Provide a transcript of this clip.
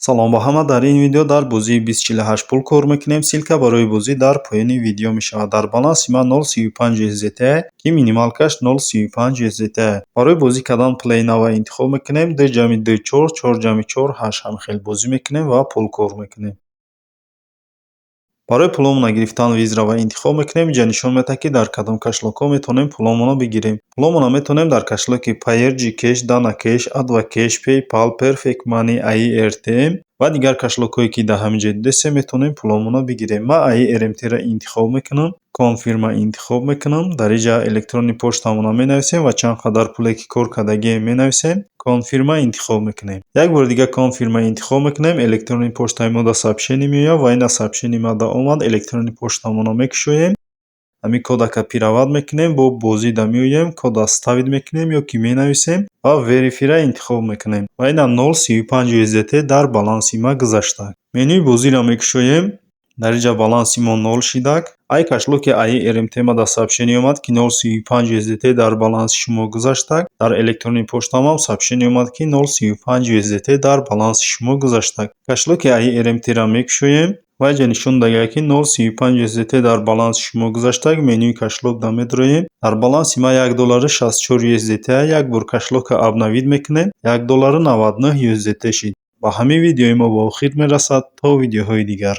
салом, ба ҳама. Дар ин видео дар бозии 2048 пул кор мекунем. Силка барои бозӣ дар поёни видео мешавад. Дар баланси ман 0.35 USDT ки минималкаш 0.35 USDT. Барои бозӣ кардан плей нава интихоб мекунем. 2.4 4.4 8 ҳамихел бозӣ мекунем ва пул кор мекунем. барои пуломона гирифтан визраро интихоб мекунем. инҷа нишон медиҳад ки дар кадом кашлокҳо метавонем пуломона бигирем. пуломона метавонем дар кашлоки Payeer, Gcash, Dana Cash, Advocash, PayPal, Perfect Money, IERTM ва дигар кашлокҳое ки дар ҳамин ҷои дидесем метавонем пуломона бигирем. ман IERTM-ро интихоб мекунам. Конфирма интихоб мекунам. Дар инҷа электронии поштамона менависем ва чанд қадар пуле ки кор кардагием менависем. Конфирма интихоб мекунем. як бори дигар конфирма интихоб мекунем. электронии поштаи мо дар сообщение меояд ва ин дар сообщение ма дар омад электронии поштамона мекушоем. ҳамин кодака пиравад мекунем. бо бозида меоем. кода ставид мекунем ё ки менависем ва верифира интихоб мекунем. ва ина 0.35 USDT дар баланси ма гузаштааст. менюи бозиро мекушоем. дар инҷа баланси мо 0 шидак. ай кашлоки IERTM дар сообщение омад ки 0.35 USDT дар баланси шумо гузаштааст. дар электронии поштамам сообщение омад ки 0.35 USDT дар баланси шумо гузаштааст. кашлоки IERTM-ро мекушоем. ва инҷа нишон дагад ки 0.35 USDT дар баланси шумо гузаштааст. менюи кашлокда медроем. дар баланси ма $1.64 USDT. як бор кашлока обновид мекунем. $1.99 USDT шид. ба ҳамин видеои мо ба охир мерасад. то видеоҳои дигар.